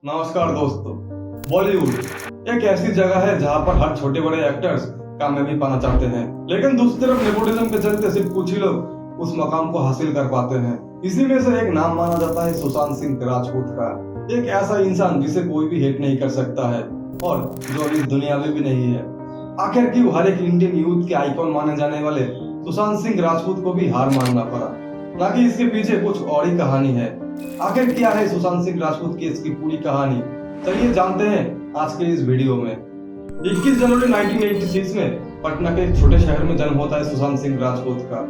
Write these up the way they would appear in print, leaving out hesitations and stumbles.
नमस्कार दोस्तों। बॉलीवुड एक ऐसी जगह है जहां पर हर छोटे बड़े एक्टर्स कामयाबी पाना चाहते हैं, लेकिन दूसरी तरफ नेपोटिज्म के चलते सिर्फ कुछ ही लोग उस मकाम को हासिल कर पाते हैं। इसी में से एक नाम माना जाता है सुशांत सिंह राजपूत का। एक ऐसा इंसान जिसे कोई भी हेट नहीं कर सकता है और जो इस दुनिया में भी नहीं है। आखिर क्यों हर एक इंडियन यूथ के आइकॉन माने जाने वाले सुशांत सिंह राजपूत को भी हार मानना पड़ा, ना कि इसके पीछे कुछ और ही कहानी है। आखिर क्या है सुशांत सिंह राजपूत की इसकी पूरी कहानी, चलिए जानते हैं आज के इस वीडियो में। 21 जनवरी 1986 में पटना के एक छोटे शहर में जन्म होता है सुशांत सिंह राजपूत का।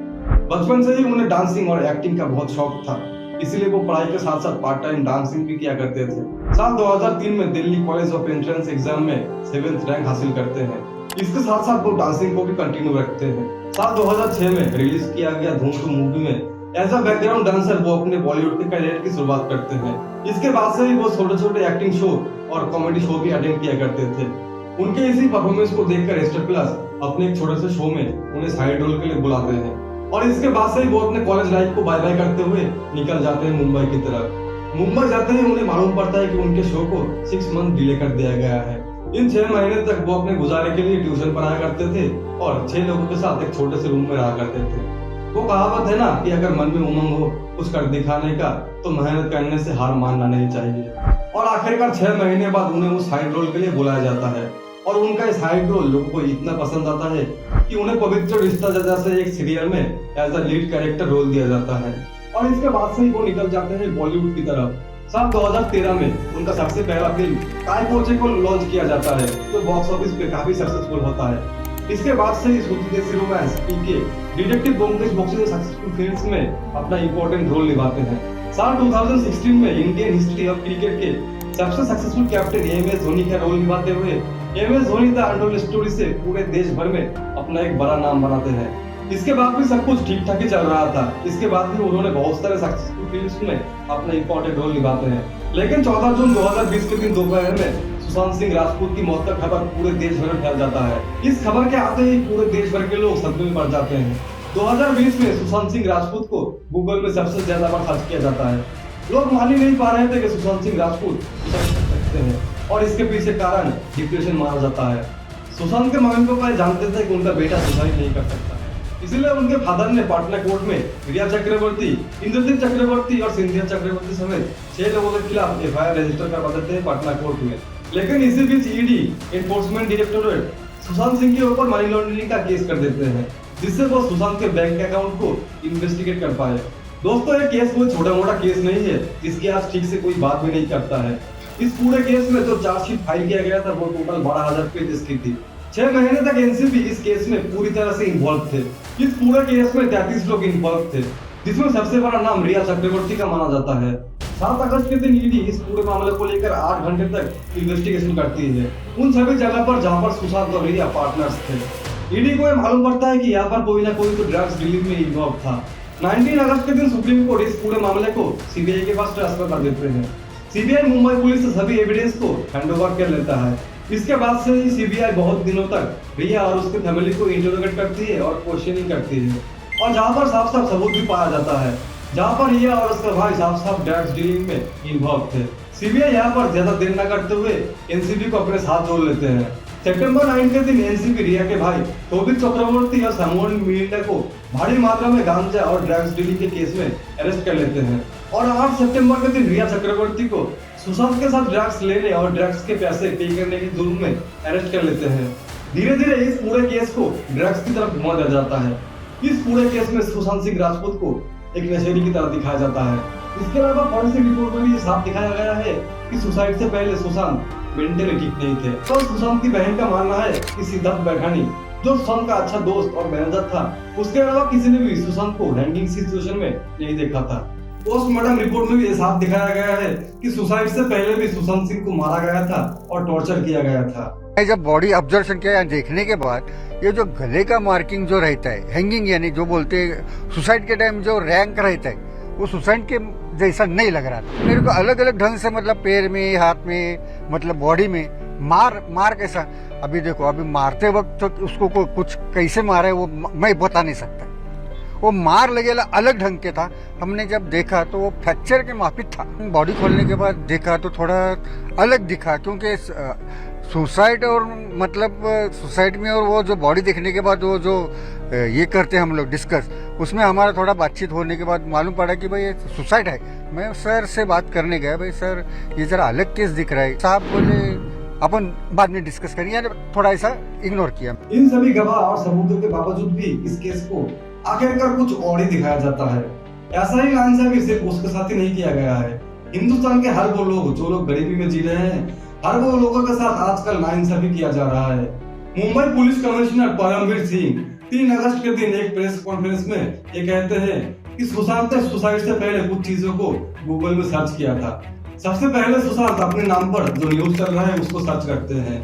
बचपन से ही उन्हें डांसिंग और एक्टिंग का बहुत शौक था, इसलिए वो पढ़ाई के साथ साथ पार्ट टाइम डांसिंग भी किया करते थे। साल 2003 में Delhi college of entrance exam में 7th रैंक हासिल करते हैं। इसके साथ साथ वो डांसिंग को भी कंटिन्यू रखते हैं। साल 2006 में रिलीज किया गया धूम 2 मूवी में एज अ बैकग्राउंड डांसर वो अपने बॉलीवुड के करियर की शुरुआत करते हैं। इसके बाद से ही वो छोटे छोटे एक्टिंग शो और कॉमेडी शो भी अटेंड किया करते थे। उनके इसी परफॉर्मेंस को देखकर स्टार प्लस अपने एक छोटे से शो में उन्हें साइड रोल के लिए बुलाते हैं और इसके बाद से ही वो अपने कॉलेज लाइफ को बाय बाय करते हुए निकल जाते हैं मुंबई की तरफ। मुंबई जाते ही उन्हें मालूम पड़ता है कि उनके शो को 6 मंथ डिले कर दिया गया है। इन 6 महीने तक वो अपने गुजारे के लिए ट्यूशन पढ़ाया करते थे और 6 लोगों के साथ एक छोटे से रूम में रहा करते थे। वो कहावत है ना कि अगर मन में उमंग हो कुछ कर दिखाने का तो मेहनत करने से हार मानना नहीं चाहिए। और आखिरकार 6 महीने बाद उन्हें उस साइड रोल के लिए बुलाया जाता है और उनका इस साइड रोल लोगों को इतना पसंद आता है कि उन्हें पवित्र रिश्ता जैसे एक सीरियल में as a lead character role दिया जाता है। और इसके बाद से ही वो निकल जाते हैं बॉलीवुड की तरफ। साल 2013 में उनका सबसे पहला फिल्म काय पोचे को लॉन्च किया जाता है, जो बॉक्स ऑफिस पे काफी सक्सेसफुल होता है। इसके बाद से ही सूती Desi romance, PK, detective Byomkesh Bakshy successful films में अपना इंपॉर्टेंट रोल निभाते हैं। साल 2016 में इंडियन हिस्ट्री ऑफ क्रिकेट के सबसे सक्सेसफुल कैप्टन एमएस धोनी का रोल निभाते हुए MS Dhoni the untold story से पूरे देश भर में अपना एक बड़ा नाम बनाते हैं। इसके बाद भी सब कुछ ठीक ठाक ही चल रहा था। इसके बाद भी उन्होंने बहुत सारे सक्सेसफुल फिल्म्स में अपना इंपॉर्टेंट रोल निभाते हैं। लेकिन 14 जून 2020 के दिन दोपहर में सुशांत सिंह राजपूत की मौत का खबर पूरे देश भर में फैल जाता है। इस खबर के आते ही पूरे देश भर के लोग सदमे में पड़ जाते हैं। 2020 में सुशांत सिंह राजपूत को गूगल में सबसे ज्यादा बार सर्च किया जाता है। लोग मान ही नहीं पा रहे थे कि सुशांत सिंह राजपूत सुसाइड कर सकते हैं और इसके पीछे कारण डिप्रेशन माना जाता है। सुशांत के मम्मी पापा जानते थे कि उनका बेटा सुसाइड नहीं कर सकता, इसलिए उनके फादर ने पाटना कोर्ट में रिया चक्रवर्ती, इंद्रजीत चक्रवर्ती और सिंधिया चक्रवर्ती समेत 6 लोगों के खिलाफ एफआईआर रजिस्टर करवा देते हैं पाटना कोर्ट में। लेकिन इसी बीच ED enforcement directorate Sushant Singh के ऊपर मनी लॉन्ड्रिंग का केस कर देते हैं, जिससे वो सुशांत के बैंक अकाउंट को इन्वेस्टिगेट कर पाए। दोस्तों, ये केस कोई छोटा मोटा केस नहीं है जिसकी आज ठीक से कोई बात भी नहीं करता है। इस पूरे केस में जो चार्जशीट फाइल किया गया था वो टोटल 12,000 पेज की थी। 6 महीने तक एनसीबी इस केस में पूरी तरह से इन्वॉल्व थे। इस पूरे केस में 33 लोग इन्वॉल्व थे, जिसमें सबसे बड़ा नाम रिया चक्रवर्ती का माना जाता है। 7 अगस्त के दिन ईडी इस पूरे मामले को लेकर 8 घंटे तक इन्वेस्टिगेशन करती है, उन सभी जगह पर जहां पर सुशांत और रिया पार्टनर्स थे। ईडी को यह मालूम पड़ता है कि यहाँ पर कोई ना कोई तो ड्रग्स डीलिंग में इन्वॉल्व था। 19 अगस्त के दिन सुप्रीम कोर्ट इस पूरे मामले को सीबीआई के पास ट्रांसफर कर देते हैं। सीबीआई मुंबई पुलिस से सभी एविडेंस को हैंडओवर कर लेता है। इसके बाद से ही सीबीआई बहुत दिनों तक रिया और उसके फैमिली को इंटरोगेट करती है और क्वेश्चनिंग करती है, और जहां पर साफ साफ सबूत भी पाया जाता है जहां पर रिया और उसका भाई साफ साफ ड्रग्स डीलिंग में इन्वॉल्व थे। सीबीआई यहाँ पर ज्यादा देर न करते हुए एनसीबी को अपने साथ जोड़ लेते हैं। सितंबर 9 के दिन एनसीबी रिया के भाई शोभित चक्रवर्ती और सैमुअल मिरांडा को भारी मात्रा में गांजा और ड्रग्स डीलिंग के केस में अरेस्ट कर लेते हैं और 8 सितंबर के दिन रिया चक्रवर्ती को सुशांत के साथ ड्रग्स लेने और ड्रग्स के पैसे पे करने के जुर्म में अरेस्ट कर लेते हैं। धीरे धीरे इस पूरे केस को ड्रग्स की तरफ घुमा दिया जाता है। इस पूरे केस में सुशांत सिंह राजपूत को एक नशेड़ी की तरह दिखाया जाता है। इसके अलावा फॉरेंसिक रिपोर्ट में भी साफ दिखाया गया है कि सुसाइड से पहले सुशांत मेंटली ठीक नहीं थे। तो सुशांत की बहन का मानना है कि सिद्धार्थ बैठानी, जो सुशांत का अच्छा दोस्त और मैनेजर था, उसके अलावा किसी ने भी सुशांत को हैंगिंग सिचुएशन में नहीं देखा था। पोस्टमार्टम रिपोर्ट में भी साफ दिखाया गया है कि सुसाइड से पहले भी सुशांत सिंह को मारा गया था और टॉर्चर किया गया था। जब बॉडी ऑब्जर्वेशन किया देखने के बाद ये जो गले का मार्किंग जो रहता है, हैंगिंग यानी जो बोलते हैं सुसाइड के टाइम जो रैंक रहता है, वो सुसाइड के जैसा नहीं लग रहा था मेरे को। अलग अलग ढंग से मतलब पैर में, हाथ में, मतलब बॉडी में मार कैसा। अभी देखो, अभी मारते वक्त तो उसको कुछ कैसे मारे वो मैं बता नहीं सकता। वो मार लगेला अलग ढंग के था। हमने जब देखा तो वो फ्रैक्चर के माफिक था। बॉडी खोलने के बाद देखा तो थोड़ा अलग दिखा, क्योंकि सुसाइड और मतलब सुसाइड में और वो जो बॉडी देखने के बाद वो जो ये करते हैं हम लोग डिस्कस, उसमें हमारा थोड़ा बातचीत होने के बाद मालूम पड़ा कि भाई ये सुसाइड है। मैं सर से बात करने गया, भाई सर ये जरा अलग केस दिख रहा है। साहब बोले अपन बाद में डिस्कस करेंगे, थोड़ा ऐसा इग्नोर किया। इन सभी गवाह और सबूतों के बावजूद भी इस केस को आखिरकार कुछ और ही दिखाया जाता है। ऐसा ही नाइंसाफी सिर्फ उसके साथ ही नहीं किया गया है। हिंदुस्तान के हर वो लोग जो लोग गरीबी में जी रहे हैं, हर वो लोगों के साथ आजकल नाइंसाफी किया जा रहा है। मुंबई पुलिस कमिश्नर परमवीर सिंह 3 अगस्त के दिन एक प्रेस कॉन्फ्रेंस में ये कहते हैं कि सुशांत ने सुसाइड से पहले कुछ चीजों को गूगल में सर्च किया था। सबसे पहले सुशांत अपने नाम पर जो न्यूज चल रहा है उसको सर्च करते हैं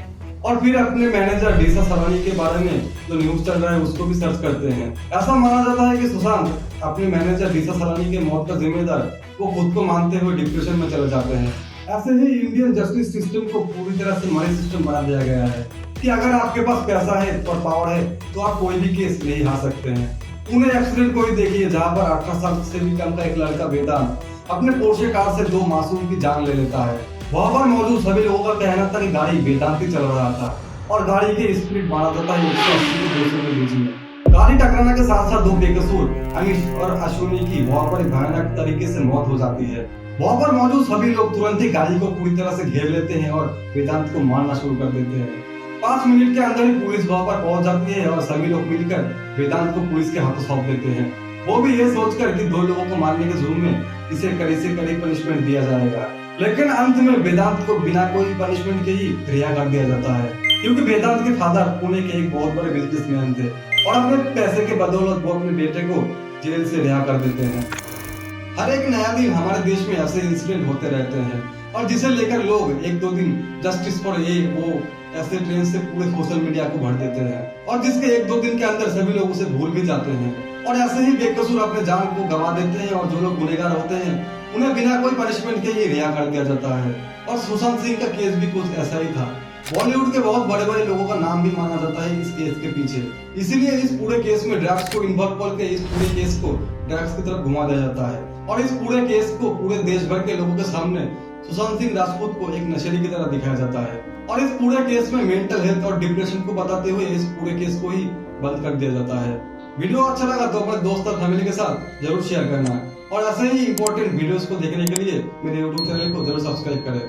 और फिर अपने मैनेजर डीसा सरानी के बारे में जो न्यूज चल रहा है उसको भी सर्च करते हैं। ऐसा माना जाता है कि सुशांत अपने मैनेजर डीसा सरानी के मौत का जिम्मेदार वो खुद को मानते हुए डिप्रेशन में चले जाते हैं। ऐसे ही इंडियन जस्टिस सिस्टम को पूरी तरह से मनी सिस्टम बना दिया गया है कि अगर आपके पास पैसा है और पावर है तो आप कोई भी केस ले आ सकते हैं। पुणे एक्सीडेंट को ही देखिए, जहाँ पर 18 साल से भी कम का एक लड़का वेदांत अपने पोर्शे कार से 2 मासूम की जान ले लेता है। वहाँ पर मौजूद सभी लोगों का कहना था कि गाड़ी वेदांत ही चल रहा था और गाड़ी की स्पीड बढ़ा था 180 से 200 के बीच में। गाड़ी टकराने के साथ साथ 2 बेकसूर अनिश और अश्विनी की वहाँ पर भयानक तरीके से मौत हो जाती है। वहाँ पर मौजूद सभी लोग तुरंत ही गाड़ी को पूरी तरह से घेर लेते हैं और वेदांत को मारना शुरू कर देते हैं। 5 मिनट के अंदर ही पुलिस वहाँ पर पहुंच जाती है और सभी लोग मिलकर वेदांत को पुलिस के हाथों सौंप देते हैं। वो भी ये सोचकर कि 2 लोगों को मारने के जुर्म में इसे कड़ी से कड़ी पनिशमेंट दिया जाएगा। लेकिन अंत में वेदांत को बिना कोई पनिशमेंट के ही रिहा कर दिया जाता है, क्योंकि वेदांत के फादर पुणे के एक बहुत बड़े बिजनेसमैन थे और अपने पैसे के बदौलत वो अपने बेटे को जेल से रिहा कर देते हैं। हर एक नया दिन हमारे देश में ऐसे इंसिडेंट होते रहते हैं और जिसे लेकर लोग 1-2 दिन जस्टिस फॉर ये वो ऐसे ट्रेंड से पूरे सोशल मीडिया को भर देते हैं और जिसके 1-2 दिन के अंदर सभी लोग उसे भूल भी जाते हैं और ऐसे ही बेकसूर अपने जान को गंवा देते हैं और जो लोग गुनहगार होते हैं उन्हें बिना कोई पनिशमेंट के ही रिहा कर दिया जाता है। और सुशांत सिंह का केस भी कुछ ऐसा ही था। बॉलीवुड के बहुत बड़े बड़े लोगों का नाम भी माना जाता है इस केस के पीछे, इसीलिए इस पूरे केस में ड्रग्स को इन्वॉल्व करके इस पूरे केस को ड्रग्स की तरफ घुमा दिया जाता है और इस पूरे केस को पूरे देश भर के लोगों के सामने सुशांत सिंह राजपूत को एक नशेड़ी की तरह दिखाया जाता है और इस पूरे केस में मेंटल हेल्थ और डिप्रेशन को बताते हुए इस पूरे केस को ही बंद कर दिया जाता है। वीडियो अच्छा लगा तो अपने दोस्त और फैमिली के साथ जरूर शेयर करना और ऐसे ही इंपॉर्टेंट वीडियोस को देखने के लिए मेरे YouTube चैनल को जरूर सब्सक्राइब करें।